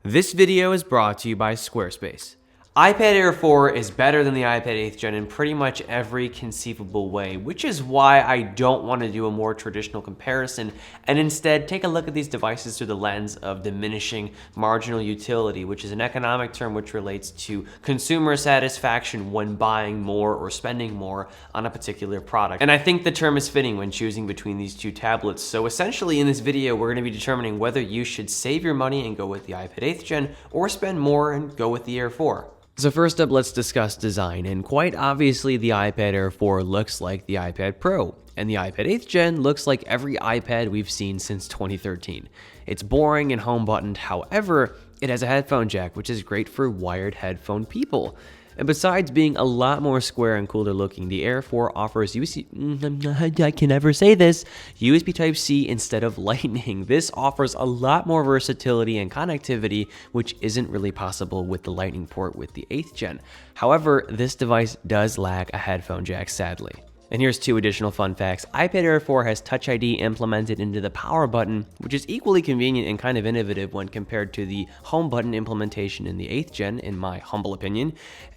This video is brought to you by Squarespace. iPad Air 4 is better than the iPad 8th Gen in pretty much every conceivable way, which is why I don't want to do a more traditional comparison and instead take a look at these devices through the lens of diminishing marginal utility, which is an economic term which relates to consumer satisfaction when buying more or spending more on a particular product. And I think the term is fitting when choosing between these two tablets. So essentially in this video, we're going to be determining whether you should save your money and go with the iPad 8th Gen or spend more and go with the Air 4. So first up, let's discuss design, and quite obviously the iPad Air 4 looks like the iPad Pro, and the iPad 8th Gen looks like every iPad we've seen since 2013. It's boring and home buttoned, however, it has a headphone jack, which is great for wired headphone people. And besides being a lot more square and cooler looking, the Air 4 offers I can never say this, USB Type-C instead of Lightning. This offers a lot more versatility and connectivity, which isn't really possible with the Lightning port with the 8th Gen. However, this device does lack a headphone jack, sadly. And here's two additional fun facts. iPad Air 4 has Touch ID implemented into the power button, which is equally convenient and kind of innovative when compared to the home button implementation in the 8th Gen, in my humble opinion.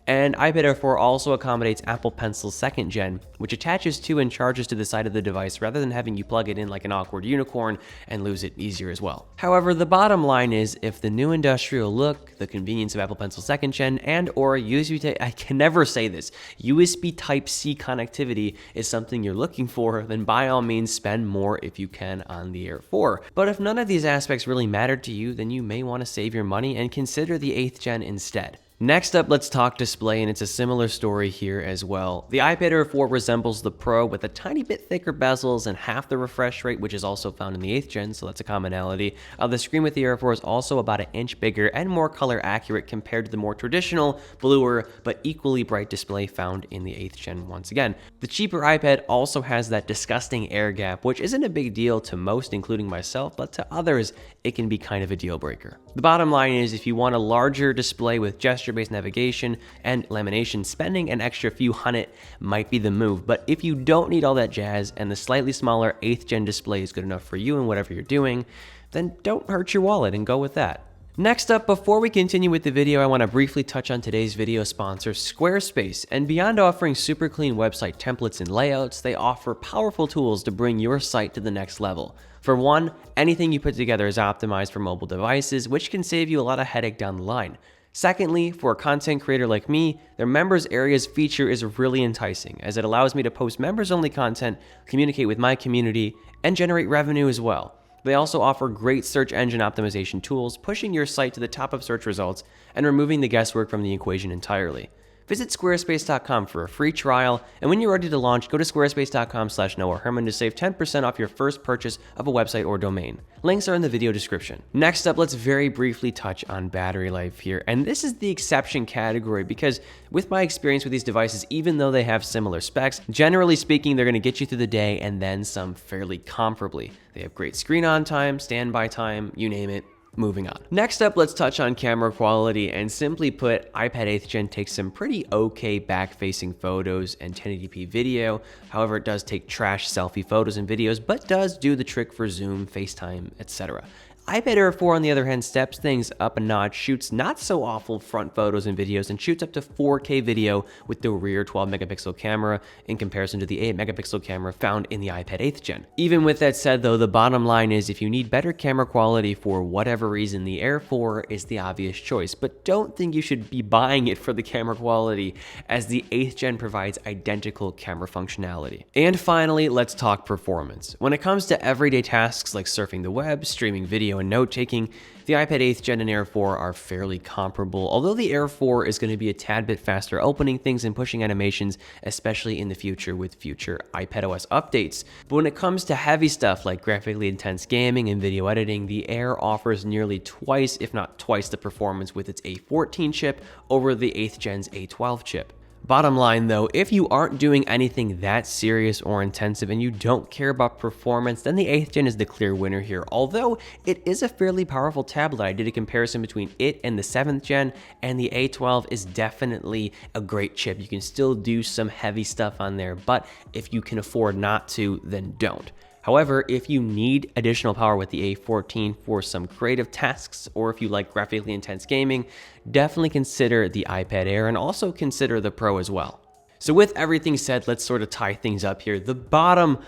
And iPad Air 4 also accommodates Apple Pencil 2nd Gen, which attaches to and charges to the side of the device rather than having you plug it in like an awkward unicorn and lose it easier as well. However, the bottom line is if the new industrial look, the convenience of Apple Pencil 2nd Gen, and or I can never say this, USB Type-C connectivity is something you're looking for, then by all means spend more if you can on the Air 4. But if none of these aspects really matter to you, then you may want to save your money and consider the 8th Gen instead. Next up, let's talk display, and it's a similar story here as well. The iPad Air 4 resembles the Pro with a tiny bit thicker bezels and half the refresh rate, which is also found in the 8th Gen, so that's a commonality. The screen with the Air 4 is also about an inch bigger and more color accurate compared to the more traditional, bluer, but equally bright display found in the 8th Gen once again. The cheaper iPad also has that disgusting air gap, which isn't a big deal to most, including myself, but to others, it can be kind of a deal breaker. The bottom line is if you want a larger display with gesture-based navigation and lamination, spending an extra few $100 might be the move. But if you don't need all that jazz and the slightly smaller 8th Gen display is good enough for you and whatever you're doing, then don't hurt your wallet and go with that. Next up, before we continue with the video, I want to briefly touch on today's video sponsor, Squarespace. And beyond offering super clean website templates and layouts, they offer powerful tools to bring your site to the next level. For one, anything you put together is optimized for mobile devices, which can save you a lot of headache down the line. Secondly, for a content creator like me, their members areas feature is really enticing, as it allows me to post members-only content, communicate with my community, and generate revenue as well. They also offer great search engine optimization tools, pushing your site to the top of search results and removing the guesswork from the equation entirely. Visit squarespace.com for a free trial, and when you're ready to launch, go to squarespace.com/NoahHerman to save 10% off your first purchase of a website or domain. Links are in the video description. Next up, let's very briefly touch on battery life here, and this is the exception category because with my experience with these devices, even though they have similar specs, generally speaking, they're going to get you through the day and then some fairly comfortably. They have great screen on time, standby time, you name it. Moving on. Next up, let's touch on camera quality, and simply put, iPad 8th Gen takes some pretty okay back-facing photos and 1080p video. However, it does take trash selfie photos and videos, but does do the trick for Zoom, FaceTime, etc. iPad Air 4, on the other hand, steps things up a notch, shoots not so awful front photos and videos, and shoots up to 4K video with the rear 12-megapixel camera in comparison to the 8-megapixel camera found in the iPad 8th Gen. Even with that said, though, the bottom line is if you need better camera quality for whatever reason, the Air 4 is the obvious choice, but don't think you should be buying it for the camera quality, as the 8th Gen provides identical camera functionality. And finally, let's talk performance. When it comes to everyday tasks like surfing the web, streaming video, and note-taking, the iPad 8th Gen and Air 4 are fairly comparable, although the Air 4 is going to be a tad bit faster opening things and pushing animations, especially in the future with future iPadOS updates. But when it comes to heavy stuff like graphically intense gaming and video editing, the Air offers nearly twice, if not twice, the performance with its A14 chip over the 8th Gen's A12 chip. Bottom line though, if you aren't doing anything that serious or intensive and you don't care about performance, then the 8th Gen is the clear winner here. Although it is a fairly powerful tablet, I did a comparison between it and the 7th Gen, and the A12 is definitely a great chip. You can still do some heavy stuff on there, but if you can afford not to, then don't. However, if you need additional power with the A14 for some creative tasks, or if you like graphically intense gaming, definitely consider the iPad Air and also consider the Pro as well. So with everything said, let's sort of tie things up here. The bottom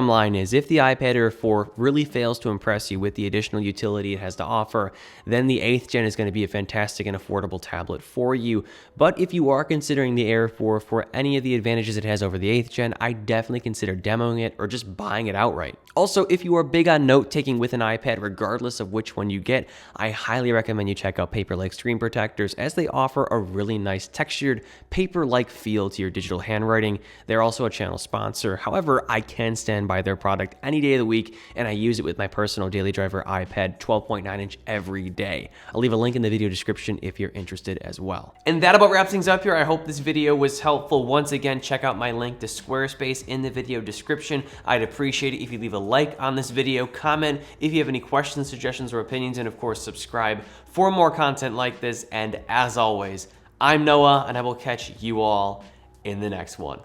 line is, if the iPad Air 4 really fails to impress you with the additional utility it has to offer, then the 8th gen is going to be a fantastic and affordable tablet for you. But if you are considering the Air 4 for any of the advantages it has over the 8th gen, I definitely consider demoing it or just buying it outright. Also, if you are big on note-taking with an iPad, regardless of which one you get, I highly recommend you check out Paper-like screen protectors, as they offer a really nice textured, paper-like feel to your digital handwriting. They're also a channel sponsor. However, I can stand by their product any day of the week, and I use it with my personal daily driver iPad 12.9-inch every day. I'll leave a link in the video description if you're interested as well. And that about wraps things up here. I hope this video was helpful. Once again, check out my link to Squarespace in the video description. I'd appreciate it if you leave a like on this video, comment if you have any questions, suggestions, or opinions, and of course, subscribe for more content like this. And as always, I'm Noah, and I will catch you all in the next one.